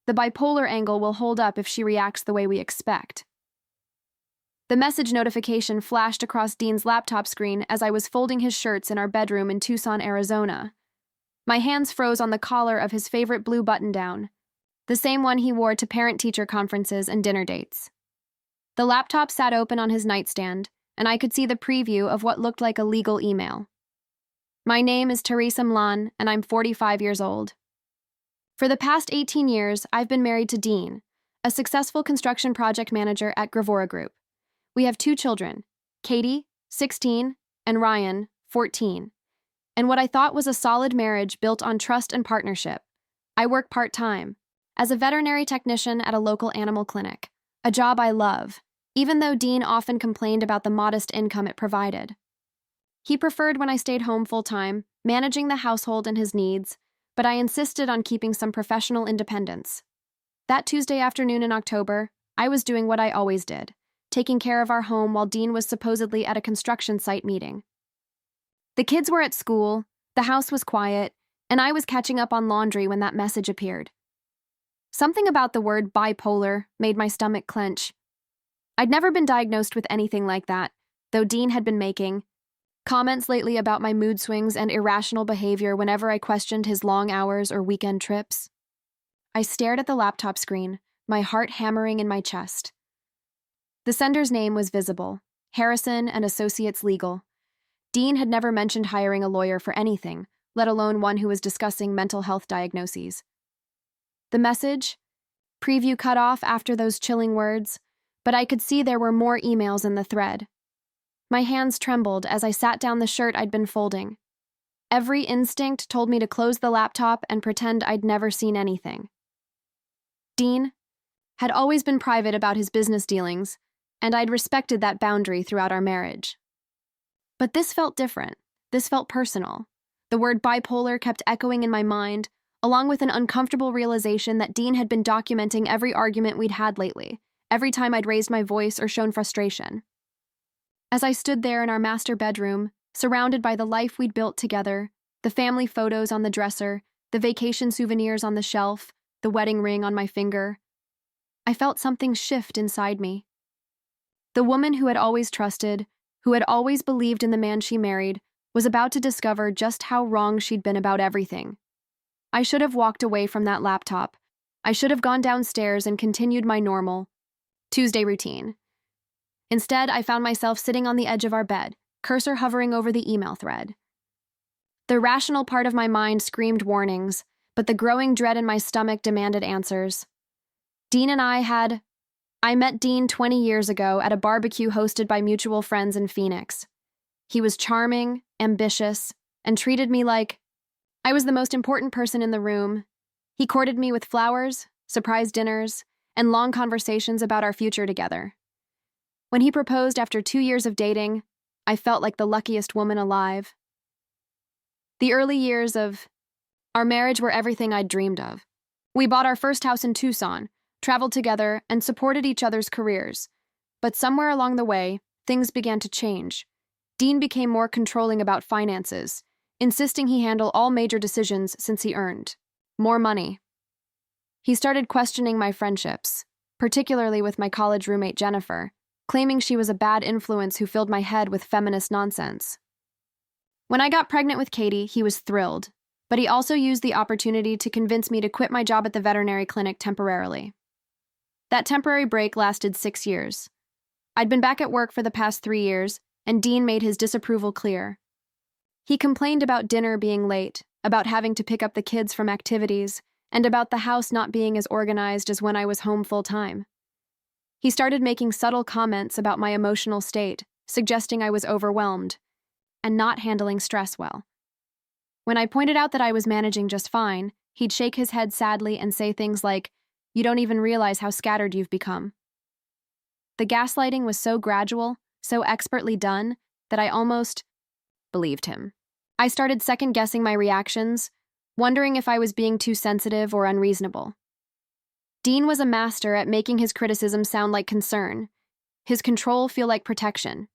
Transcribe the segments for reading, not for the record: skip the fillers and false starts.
The bipolar angle will hold up if she reacts the way we expect. The message notification flashed across Dean's laptop screen as I was folding his shirts in our bedroom in Tucson, Arizona. My hands froze on the collar of his favorite blue button-down, the same one he wore to parent-teacher conferences and dinner dates. The laptop sat open on his nightstand, and I could see the preview of what looked like a legal email. My name is Teresa Mlan, and I'm 45 years old. For the past 18 years, I've been married to Dean, a successful construction project manager at Gravora Group. We have 2 children, Katie, 16, and Ryan, 14. And what I thought was a solid marriage built on trust and partnership. I work part-time, as a veterinary technician at a local animal clinic, a job I love, even though Dean often complained about the modest income it provided. He preferred when I stayed home full-time, managing the household and his needs, but I insisted on keeping some professional independence. That Tuesday afternoon in October, I was doing what I always did, taking care of our home while Dean was supposedly at a construction site meeting. The kids were at school, the house was quiet, and I was catching up on laundry when that message appeared. Something about the word bipolar made my stomach clench. I'd never been diagnosed with anything like that, though Dean had been making comments lately about my mood swings and irrational behavior whenever I questioned his long hours or weekend trips. I stared at the laptop screen, my heart hammering in my chest. The sender's name was visible, Harrison and Associates Legal. Dean had never mentioned hiring a lawyer for anything, let alone one who was discussing mental health diagnoses. The message? Preview cut off after those chilling words, but I could see there were more emails in the thread. My hands trembled as I sat down the shirt I'd been folding. Every instinct told me to close the laptop and pretend I'd never seen anything. Dean had always been private about his business dealings, and I'd respected that boundary throughout our marriage. But this felt different. This felt personal. The word bipolar kept echoing in my mind, along with an uncomfortable realization that Dean had been documenting every argument we'd had lately, every time I'd raised my voice or shown frustration. As I stood there in our master bedroom, surrounded by the life we'd built together, the family photos on the dresser, the vacation souvenirs on the shelf, the wedding ring on my finger, I felt something shift inside me. The woman who had always trusted, who had always believed in the man she married, was about to discover just how wrong she'd been about everything. I should have walked away from that laptop. I should have gone downstairs and continued my normal Tuesday routine. Instead, I found myself sitting on the edge of our bed, cursor hovering over the email thread. The rational part of my mind screamed warnings, but the growing dread in my stomach demanded answers. Dean and I met Dean 20 years ago at a barbecue hosted by mutual friends in Phoenix. He was charming, ambitious, and treated me like I was the most important person in the room. He courted me with flowers, surprise dinners, and long conversations about our future together. When he proposed after 2 years of dating, I felt like the luckiest woman alive. The early years of our marriage were everything I'd dreamed of. We bought our first house in Tucson, traveled together, and supported each other's careers. But somewhere along the way, things began to change. Dean became more controlling about finances, insisting he handle all major decisions since he earned more money. He started questioning my friendships, particularly with my college roommate Jennifer, claiming she was a bad influence who filled my head with feminist nonsense. When I got pregnant with Katie, he was thrilled, but he also used the opportunity to convince me to quit my job at the veterinary clinic temporarily. That temporary break lasted 6 years. I'd been back at work for the past 3 years, and Dean made his disapproval clear. He complained about dinner being late, about having to pick up the kids from activities, and about the house not being as organized as when I was home full-time. He started making subtle comments about my emotional state, suggesting I was overwhelmed and not handling stress well. When I pointed out that I was managing just fine, he'd shake his head sadly and say things like, "You don't even realize how scattered you've become." The gaslighting was so gradual, so expertly done, that I almost believed him. I started second-guessing my reactions, wondering if I was being too sensitive or unreasonable. Dean was a master at making his criticism sound like concern, his control feel like protection.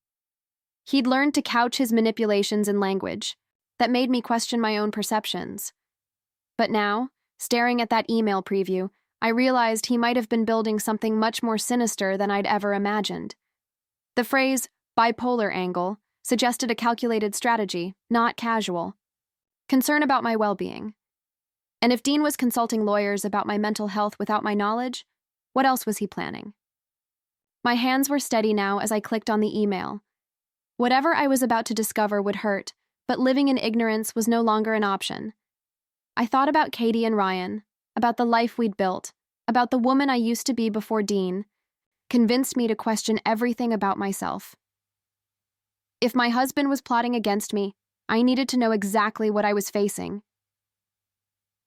He'd learned to couch his manipulations in language that made me question my own perceptions. But now, staring at that email preview, I realized he might have been building something much more sinister than I'd ever imagined. The phrase, bipolar angle, suggested a calculated strategy, not casual. Concern about my well-being. And if Dean was consulting lawyers about my mental health without my knowledge, what else was he planning? My hands were steady now as I clicked on the email. Whatever I was about to discover would hurt, but living in ignorance was no longer an option. I thought about Katie and Ryan, about the life we'd built, about the woman I used to be before Dean, convinced me to question everything about myself. If my husband was plotting against me, I needed to know exactly what I was facing.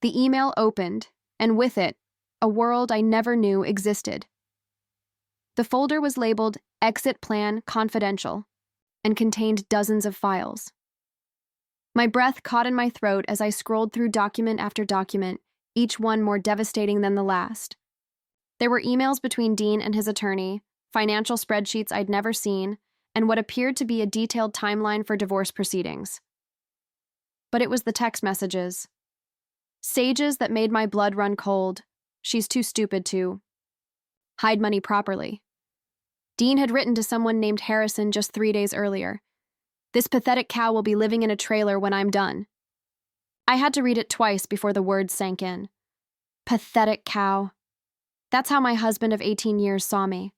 The email opened, and with it, a world I never knew existed. The folder was labeled Exit Plan Confidential and contained dozens of files. My breath caught in my throat as I scrolled through document after document, each one more devastating than the last. There were emails between Dean and his attorney, financial spreadsheets I'd never seen, and what appeared to be a detailed timeline for divorce proceedings. But it was the text messages. Sages that made my blood run cold. She's too stupid to hide money properly. Dean had written to someone named Harrison just 3 days earlier. This pathetic cow will be living in a trailer when I'm done. I had to read it twice before the words sank in. Pathetic cow. That's how my husband of 18 years saw me.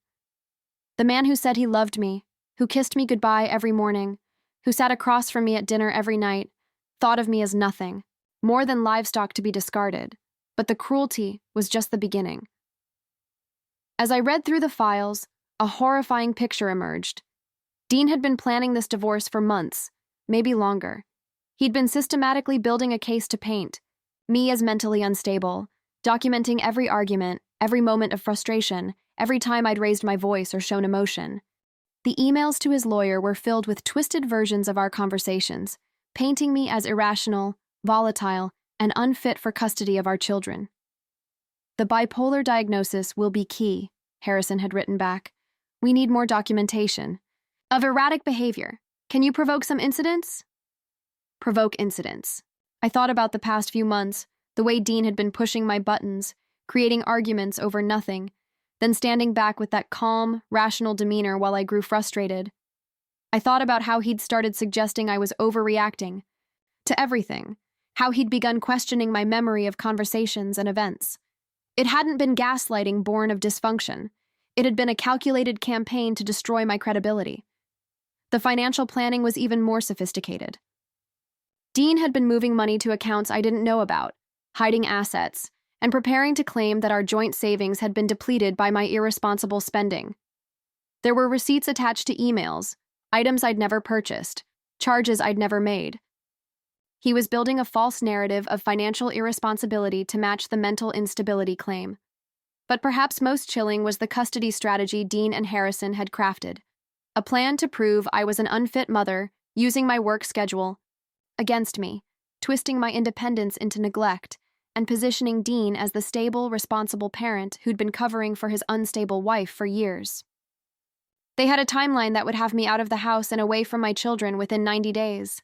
The man who said he loved me, who kissed me goodbye every morning, who sat across from me at dinner every night, thought of me as nothing, more than livestock to be discarded, but the cruelty was just the beginning. As I read through the files, a horrifying picture emerged. Dean had been planning this divorce for months, maybe longer. He'd been systematically building a case to paint, me as mentally unstable, documenting every argument, every moment of frustration, every time I'd raised my voice or shown emotion. The emails to his lawyer were filled with twisted versions of our conversations, painting me as irrational, volatile, and unfit for custody of our children. The bipolar diagnosis will be key, Harrison had written back. We need more documentation. Of erratic behavior. Can you provoke some incidents? Provoke incidents. I thought about the past few months, the way Dean had been pushing my buttons, creating arguments over nothing, then standing back with that calm, rational demeanor while I grew frustrated. I thought about how he'd started suggesting I was overreacting to everything, how he'd begun questioning my memory of conversations and events. It hadn't been gaslighting born of dysfunction. It had been a calculated campaign to destroy my credibility. The financial planning was even more sophisticated. Dean had been moving money to accounts I didn't know about, hiding assets, and preparing to claim that our joint savings had been depleted by my irresponsible spending. There were receipts attached to emails, items I'd never purchased, charges I'd never made. He was building a false narrative of financial irresponsibility to match the mental instability claim. But perhaps most chilling was the custody strategy Dean and Harrison had crafted. A plan to prove I was an unfit mother, using my work schedule against me, twisting my independence into neglect, and positioning Dean as the stable, responsible parent who'd been covering for his unstable wife for years. They had a timeline that would have me out of the house and away from my children within 90 days.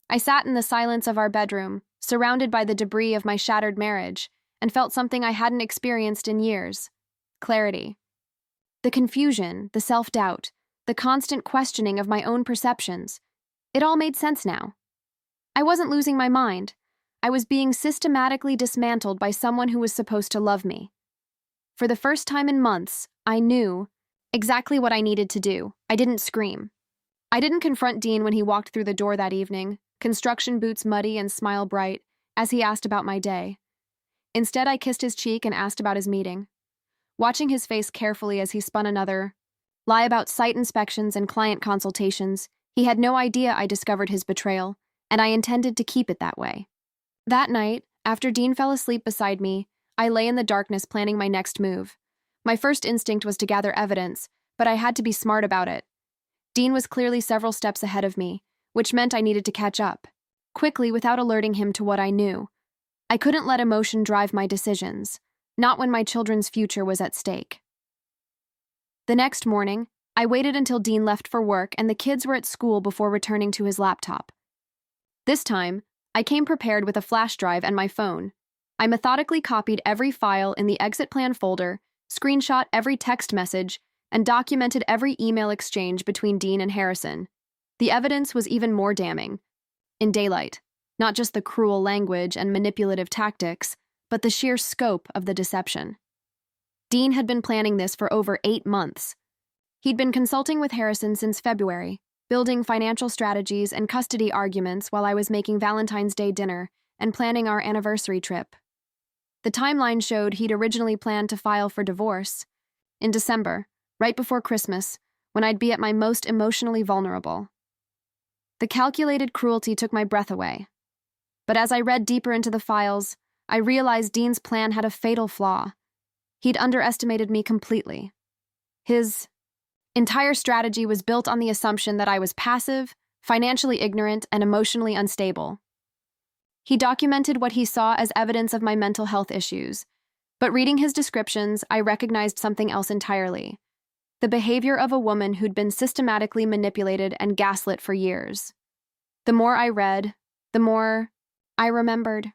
I sat in the silence of our bedroom, surrounded by the debris of my shattered marriage, and felt something I hadn't experienced in years: clarity. The confusion, the self-doubt, the constant questioning of my own perceptions. It all made sense now. I wasn't losing my mind. I was being systematically dismantled by someone who was supposed to love me. For the first time in months, I knew exactly what I needed to do. I didn't scream. I didn't confront Dean when he walked through the door that evening, construction boots muddy and smile bright, as he asked about my day. Instead, I kissed his cheek and asked about his meeting. Watching his face carefully as he spun another lie about site inspections and client consultations, he had no idea I discovered his betrayal, and I intended to keep it that way. That night, after Dean fell asleep beside me, I lay in the darkness planning my next move. My first instinct was to gather evidence, but I had to be smart about it. Dean was clearly several steps ahead of me, which meant I needed to catch up, quickly without alerting him to what I knew. I couldn't let emotion drive my decisions, not when my children's future was at stake. The next morning, I waited until Dean left for work and the kids were at school before returning to his laptop. This time, I came prepared with a flash drive and my phone. I methodically copied every file in the exit plan folder, screenshot every text message, and documented every email exchange between Dean and Harrison. The evidence was even more damning. In daylight, not just the cruel language and manipulative tactics, but the sheer scope of the deception. Dean had been planning this for over 8 months. He'd been consulting with Harrison since February, building financial strategies and custody arguments while I was making Valentine's Day dinner and planning our anniversary trip. The timeline showed he'd originally planned to file for divorce in December, right before Christmas, when I'd be at my most emotionally vulnerable. The calculated cruelty took my breath away. But as I read deeper into the files, I realized Dean's plan had a fatal flaw. He'd underestimated me completely. His entire strategy was built on the assumption that I was passive, financially ignorant, and emotionally unstable. He documented what he saw as evidence of my mental health issues, but reading his descriptions, I recognized something else entirely: the behavior of a woman who'd been systematically manipulated and gaslit for years. The more I read, the more I remembered.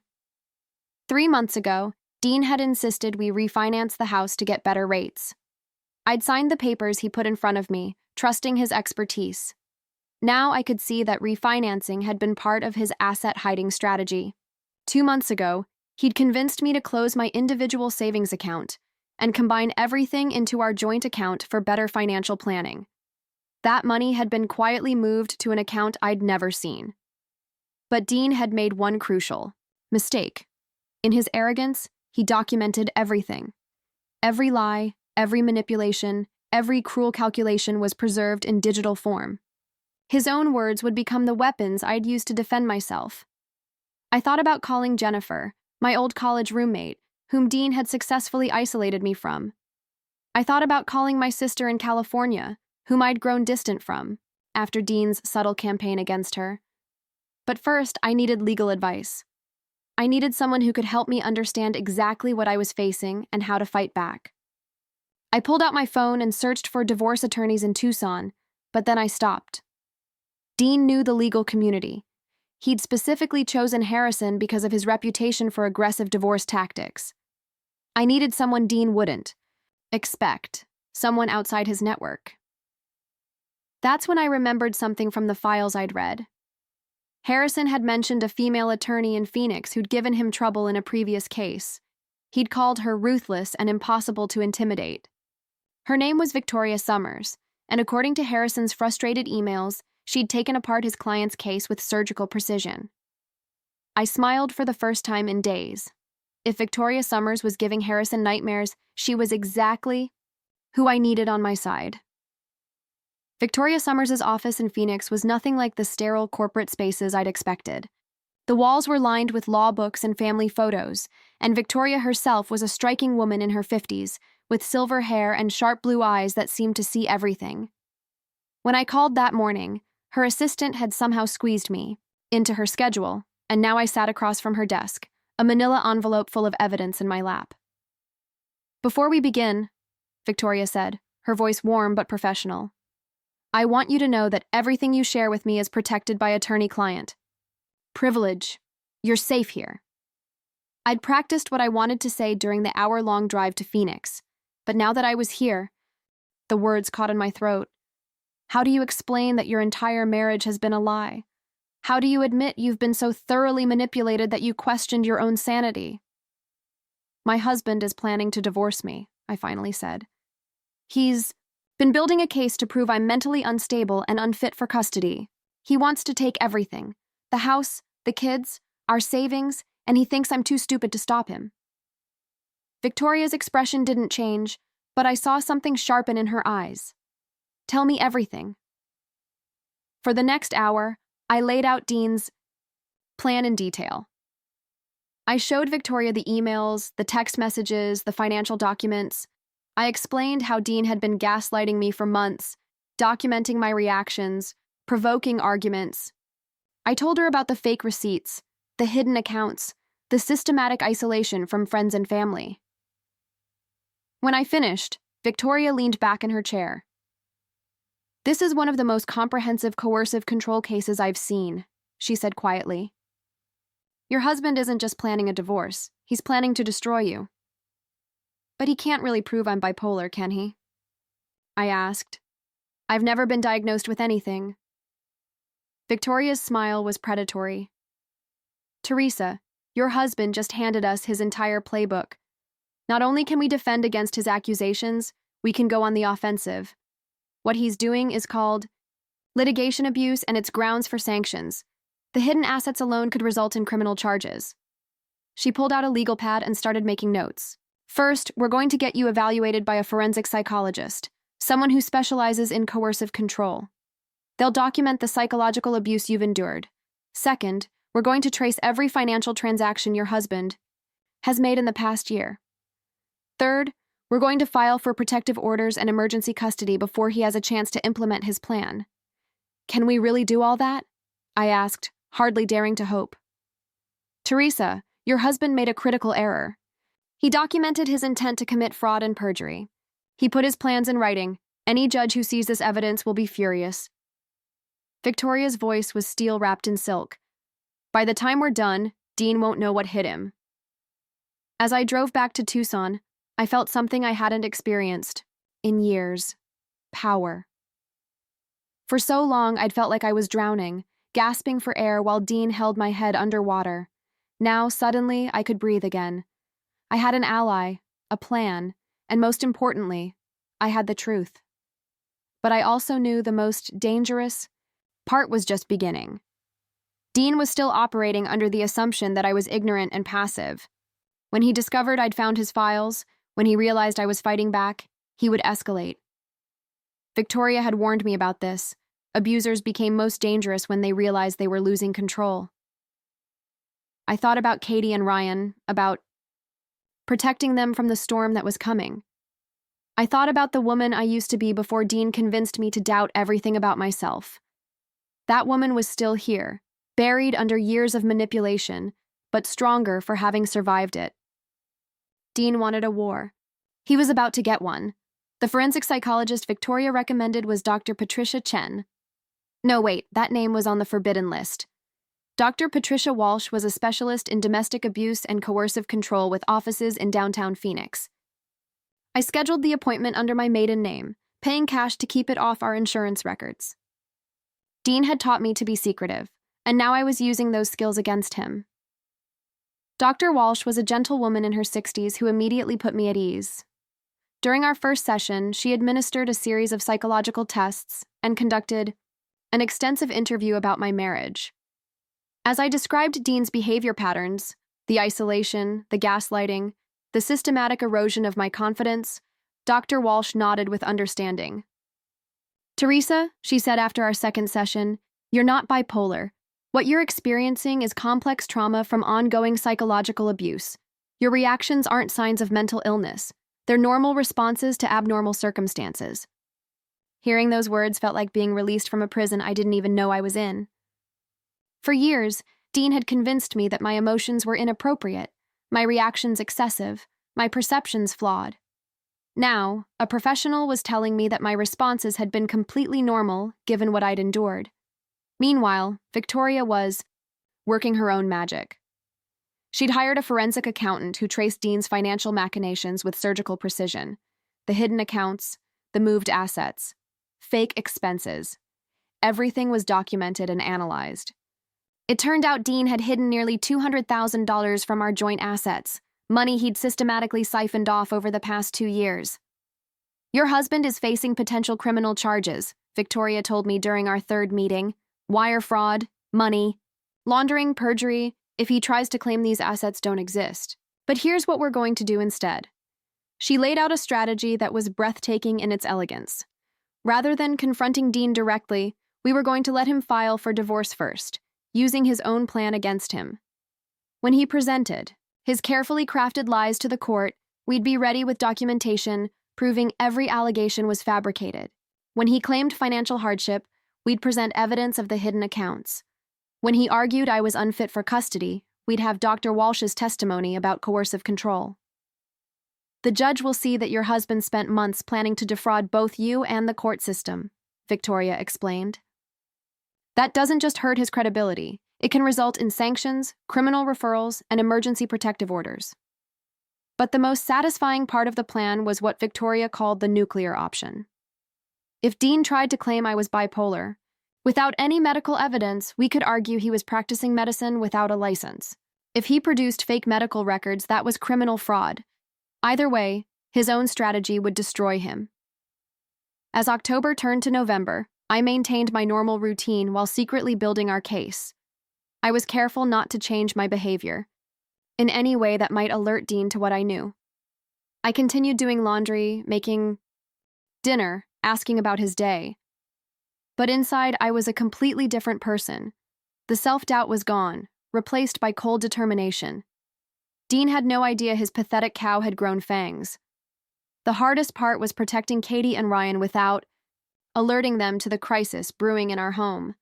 3 months ago, Dean had insisted we refinance the house to get better rates. I'd signed the papers he put in front of me, trusting his expertise. Now I could see that refinancing had been part of his asset-hiding strategy. 2 months ago, he'd convinced me to close my individual savings account and combine everything into our joint account for better financial planning. That money had been quietly moved to an account I'd never seen. But Dean had made one crucial mistake. In his arrogance, he documented everything. Every lie, every manipulation, every cruel calculation was preserved in digital form. His own words would become the weapons I'd use to defend myself. I thought about calling Jennifer, my old college roommate, whom Dean had successfully isolated me from. I thought about calling my sister in California, whom I'd grown distant from, after Dean's subtle campaign against her. But first, I needed legal advice. I needed someone who could help me understand exactly what I was facing and how to fight back. I pulled out my phone and searched for divorce attorneys in Tucson, but then I stopped. Dean knew the legal community. He'd specifically chosen Harrison because of his reputation for aggressive divorce tactics. I needed someone Dean wouldn't expect, someone outside his network. That's when I remembered something from the files I'd read. Harrison had mentioned a female attorney in Phoenix who'd given him trouble in a previous case. He'd called her ruthless and impossible to intimidate. Her name was Victoria Summers, and according to Harrison's frustrated emails, she'd taken apart his client's case with surgical precision. I smiled for the first time in days. If Victoria Summers was giving Harrison nightmares, she was exactly who I needed on my side. Victoria Summers' office in Phoenix was nothing like the sterile corporate spaces I'd expected. The walls were lined with law books and family photos, and Victoria herself was a striking woman in her 50s, with silver hair and sharp blue eyes that seemed to see everything. When I called that morning, her assistant had somehow squeezed me into her schedule, and now I sat across from her desk, a manila envelope full of evidence in my lap. "Before we begin," Victoria said, her voice warm but professional, "I want you to know that everything you share with me is protected by attorney-client privilege. You're safe here." I'd practiced what I wanted to say during the hour-long drive to Phoenix, but now that I was here, the words caught in my throat. How do you explain that your entire marriage has been a lie? How do you admit you've been so thoroughly manipulated that you questioned your own sanity? "My husband is planning to divorce me," I finally said. "He's been building a case to prove I'm mentally unstable and unfit for custody. He wants to take everything: the house, the kids, our savings, and he thinks I'm too stupid to stop him." Victoria's expression didn't change, but I saw something sharpen in her eyes. "Tell me everything." For the next hour, I laid out Dean's plan in detail. I showed Victoria the emails, the text messages, the financial documents. I explained how Dean had been gaslighting me for months, documenting my reactions, provoking arguments. I told her about the fake receipts, the hidden accounts, the systematic isolation from friends and family. When I finished, Victoria leaned back in her chair. "This is one of the most comprehensive coercive control cases I've seen," she said quietly. Your husband isn't just planning a divorce, he's planning to destroy you. But he can't really prove I'm bipolar, can he? I asked. I've never been diagnosed with anything. Victoria's smile was predatory. Teresa, your husband just handed us his entire playbook. Not only can we defend against his accusations, we can go on the offensive. What he's doing is called litigation abuse, and it's grounds for sanctions. The hidden assets alone could result in criminal charges. She pulled out a legal pad and started making notes. First, we're going to get you evaluated by a forensic psychologist, someone who specializes in coercive control. They'll document the psychological abuse you've endured. Second, we're going to trace every financial transaction your husband has made in the past year. Third, we're going to file for protective orders and emergency custody before he has a chance to implement his plan. Can we really do all that? I asked, hardly daring to hope. Teresa, your husband made a critical error. He documented his intent to commit fraud and perjury. He put his plans in writing. Any judge who sees this evidence will be furious. Victoria's voice was steel wrapped in silk. By the time we're done, Dean won't know what hit him. As I drove back to Tucson, I felt something I hadn't experienced in years. Power. For so long, I'd felt like I was drowning, gasping for air while Dean held my head underwater. Now, suddenly, I could breathe again. I had an ally, a plan, and most importantly, I had the truth. But I also knew the most dangerous part was just beginning. Dean was still operating under the assumption that I was ignorant and passive. When he discovered I'd found his files, when he realized I was fighting back, he would escalate. Victoria had warned me about this. Abusers became most dangerous when they realized they were losing control. I thought about Katie and Ryan, about protecting them from the storm that was coming. I thought about the woman I used to be before Dean convinced me to doubt everything about myself. That woman was still here, buried under years of manipulation, but stronger for having survived it. Dean wanted a war. He was about to get one. The forensic psychologist Victoria recommended was Dr. Patricia Chen. No, wait, that name was on the forbidden list. Dr. Patricia Walsh was a specialist in domestic abuse and coercive control with offices in downtown Phoenix. I scheduled the appointment under my maiden name, paying cash to keep it off our insurance records. Dean had taught me to be secretive, and now I was using those skills against him. Dr. Walsh was a gentle woman in her 60s who immediately put me at ease. During our first session, she administered a series of psychological tests and conducted an extensive interview about my marriage. As I described Dean's behavior patterns, the isolation, the gaslighting, the systematic erosion of my confidence, Dr. Walsh nodded with understanding. Teresa, she said after our second session, you're not bipolar. What you're experiencing is complex trauma from ongoing psychological abuse. Your reactions aren't signs of mental illness. They're normal responses to abnormal circumstances. Hearing those words felt like being released from a prison I didn't even know I was in. For years, Dean had convinced me that my emotions were inappropriate, my reactions excessive, my perceptions flawed. Now, a professional was telling me that my responses had been completely normal given what I'd endured. Meanwhile, Victoria was working her own magic. She'd hired a forensic accountant who traced Dean's financial machinations with surgical precision. The hidden accounts, the moved assets, fake expenses. Everything was documented and analyzed. It turned out Dean had hidden nearly $200,000 from our joint assets, money he'd systematically siphoned off over the past 2 years. Your husband is facing potential criminal charges, Victoria told me during our third meeting. Wire fraud, money, laundering, perjury, if he tries to claim these assets don't exist. But here's what we're going to do instead. She laid out a strategy that was breathtaking in its elegance. Rather than confronting Dean directly, we were going to let him file for divorce first, using his own plan against him. When he presented his carefully crafted lies to the court, we'd be ready with documentation proving every allegation was fabricated. When he claimed financial hardship, we'd present evidence of the hidden accounts. When he argued I was unfit for custody, we'd have Dr. Walsh's testimony about coercive control. The judge will see that your husband spent months planning to defraud both you and the court system, Victoria explained. That doesn't just hurt his credibility, It can result in sanctions, criminal referrals, and emergency protective orders. But the most satisfying part of the plan was what Victoria called the nuclear option. If Dean tried to claim I was bipolar, without any medical evidence, we could argue he was practicing medicine without a license. If he produced fake medical records, that was criminal fraud. Either way, his own strategy would destroy him. As October turned to November, I maintained my normal routine while secretly building our case. I was careful not to change my behavior in any way that might alert Dean to what I knew. I continued doing laundry, making dinner, asking about his day. But inside, I was a completely different person. The self-doubt was gone, replaced by cold determination. Dean had no idea his pathetic cow had grown fangs. The hardest part was protecting Katie and Ryan without alerting them to the crisis brewing in our home.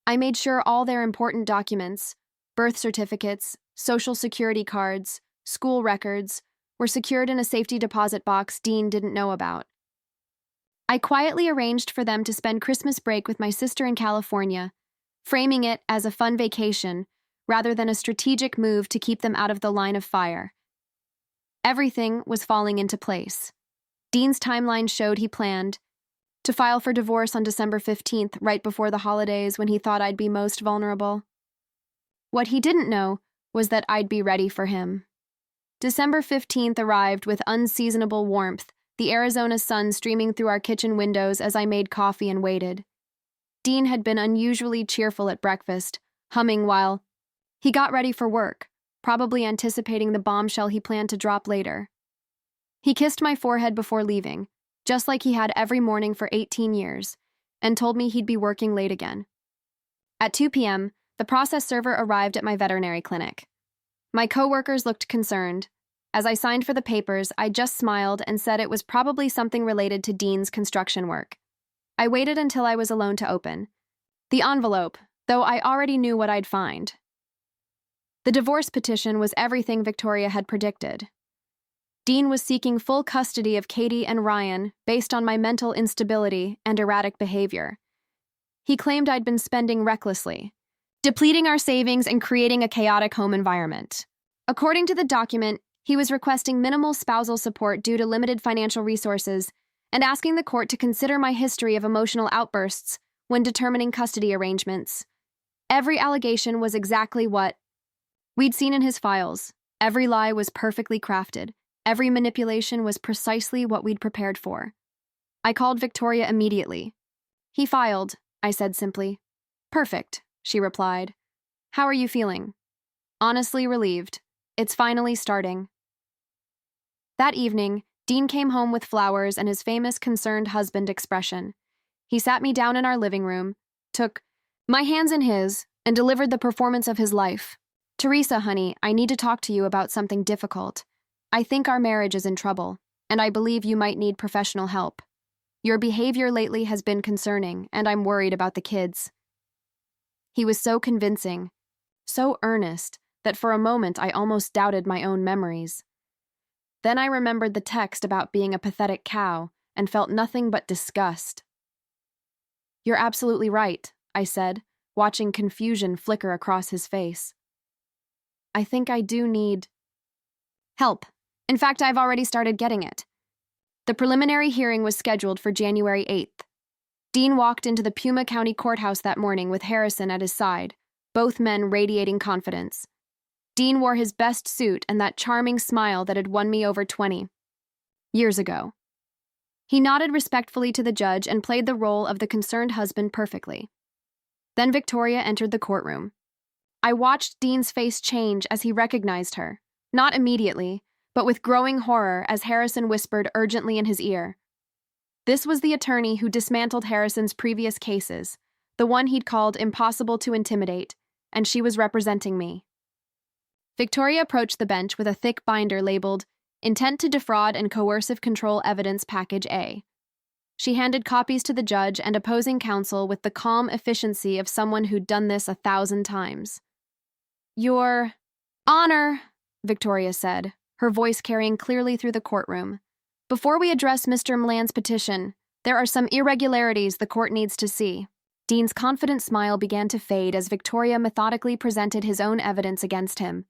I made sure all their important documents, birth certificates, social security cards, school records, were secured in a safety deposit box Dean didn't know about. I quietly arranged for them to spend Christmas break with my sister in California, framing it as a fun vacation rather than a strategic move to keep them out of the line of fire. Everything was falling into place. Dean's timeline showed he planned to file for divorce on December 15th, right before the holidays when he thought I'd be most vulnerable. What he didn't know was that I'd be ready for him. December 15th arrived with unseasonable warmth, the Arizona sun streaming through our kitchen windows as I made coffee and waited. Dean had been unusually cheerful at breakfast, humming while he got ready for work, probably anticipating the bombshell he planned to drop later. He kissed my forehead before leaving, just like he had every morning for 18 years, and told me he'd be working late again. At 2 p.m., the process server arrived at my veterinary clinic. My coworkers looked concerned. As I signed for the papers, I just smiled and said it was probably something related to Dean's construction work. I waited until I was alone to open the envelope, though I already knew what I'd find. The divorce petition was everything Victoria had predicted. Dean was seeking full custody of Katie and Ryan based on my mental instability and erratic behavior. He claimed I'd been spending recklessly, depleting our savings and creating a chaotic home environment. According to the document, he was requesting minimal spousal support due to limited financial resources and asking the court to consider my history of emotional outbursts when determining custody arrangements. Every allegation was exactly what we'd seen in his files. Every lie was perfectly crafted. Every manipulation was precisely what we'd prepared for. I called Victoria immediately. "He filed," I said simply. "Perfect," she replied. "How are you feeling?" "Honestly relieved. It's finally starting." That evening, Dean came home with flowers and his famous concerned husband expression. He sat me down in our living room, took my hands in his, and delivered the performance of his life. "Teresa, honey, I need to talk to you about something difficult. I think our marriage is in trouble, and I believe you might need professional help. Your behavior lately has been concerning, and I'm worried about the kids." He was so convincing, so earnest, that for a moment I almost doubted my own memories. Then I remembered the text about being a pathetic cow and felt nothing but disgust. "You're absolutely right," I said, watching confusion flicker across his face. "I think I do need help. In fact, I've already started getting it." The preliminary hearing was scheduled for January 8th. Dean walked into the Puma County Courthouse that morning with Harrison at his side, both men radiating confidence. Dean wore his best suit and that charming smile that had won me over 20 years ago. He nodded respectfully to the judge and played the role of the concerned husband perfectly. Then Victoria entered the courtroom. I watched Dean's face change as he recognized her, not immediately, but with growing horror as Harrison whispered urgently in his ear. This was the attorney who dismantled Harrison's previous cases, the one he'd called impossible to intimidate, and she was representing me. Victoria approached the bench with a thick binder labeled Intent to Defraud and Coercive Control Evidence Package A. She handed copies to the judge and opposing counsel with the calm efficiency of someone who'd done this 1,000 times. "Your Honor," Victoria said, her voice carrying clearly through the courtroom. "Before we address Mr. Mlan's petition, there are some irregularities the court needs to see." Dean's confident smile began to fade as Victoria methodically presented his own evidence against him.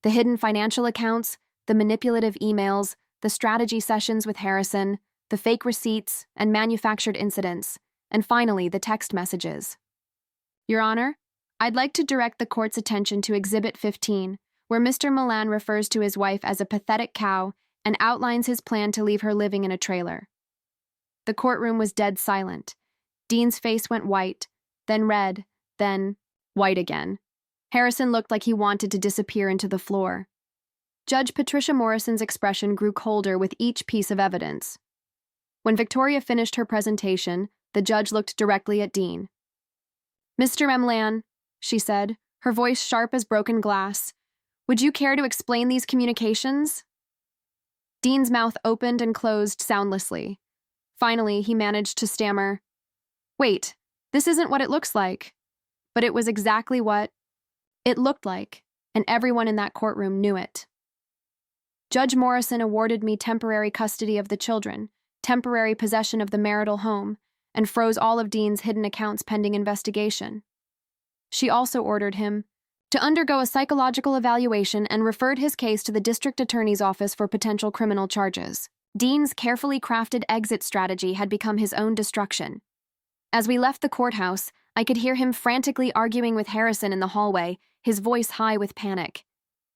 The hidden financial accounts, the manipulative emails, the strategy sessions with Harrison, the fake receipts and manufactured incidents, and finally the text messages. Your Honor, I'd like to direct the court's attention to Exhibit 15, where Mr. Milan refers to his wife as a pathetic cow and outlines his plan to leave her living in a trailer. The courtroom was dead silent. Dean's face went white, then red, then white again. Harrison looked like he wanted to disappear into the floor. Judge Patricia Morrison's expression grew colder with each piece of evidence. When Victoria finished her presentation, the judge looked directly at Dean. Mr. Milan, she said, her voice sharp as broken glass, would you care to explain these communications? Dean's mouth opened and closed soundlessly. Finally, he managed to stammer, Wait, this isn't what it looks like. But it was exactly what it looked like, and everyone in that courtroom knew it. Judge Morrison awarded me temporary custody of the children, temporary possession of the marital home, and froze all of Dean's hidden accounts pending investigation. She also ordered him to undergo a psychological evaluation and referred his case to the district attorney's office for potential criminal charges. Dean's carefully crafted exit strategy had become his own destruction. As we left the courthouse, I could hear him frantically arguing with Harrison in the hallway, his voice high with panic.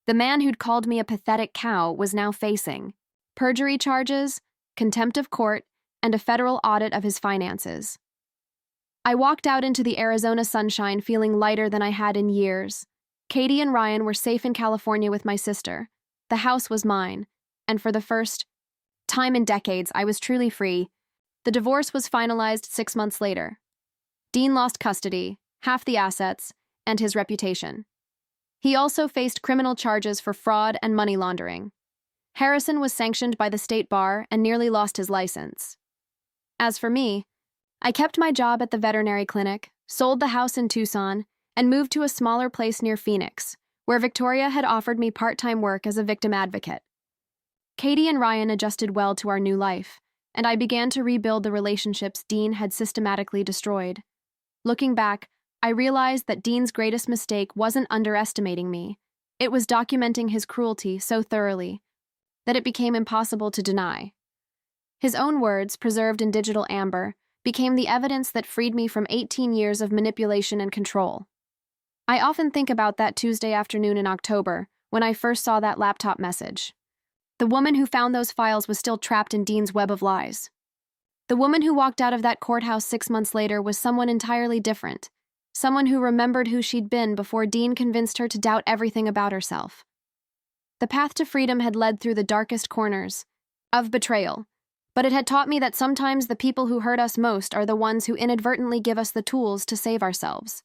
The man who'd called me a pathetic cow was now facing perjury charges, contempt of court, and a federal audit of his finances. I walked out into the Arizona sunshine feeling lighter than I had in years. Katie and Ryan were safe in California with my sister. The house was mine, and for the first time in decades, I was truly free. The divorce was finalized 6 months later. Dean lost custody, half the assets, and his reputation. He also faced criminal charges for fraud and money laundering. Harrison was sanctioned by the state bar and nearly lost his license. As for me, I kept my job at the veterinary clinic, sold the house in Tucson, and moved to a smaller place near Phoenix, where Victoria had offered me part-time work as a victim advocate. Katie and Ryan adjusted well to our new life, and I began to rebuild the relationships Dean had systematically destroyed. Looking back, I realized that Dean's greatest mistake wasn't underestimating me. It was documenting his cruelty so thoroughly that it became impossible to deny. His own words, preserved in digital amber, became the evidence that freed me from 18 years of manipulation and control. I often think about that Tuesday afternoon in October, when I first saw that laptop message. The woman who found those files was still trapped in Dean's web of lies. The woman who walked out of that courthouse 6 months later was someone entirely different, someone who remembered who she'd been before Dean convinced her to doubt everything about herself. The path to freedom had led through the darkest corners of betrayal, but it had taught me that sometimes the people who hurt us most are the ones who inadvertently give us the tools to save ourselves.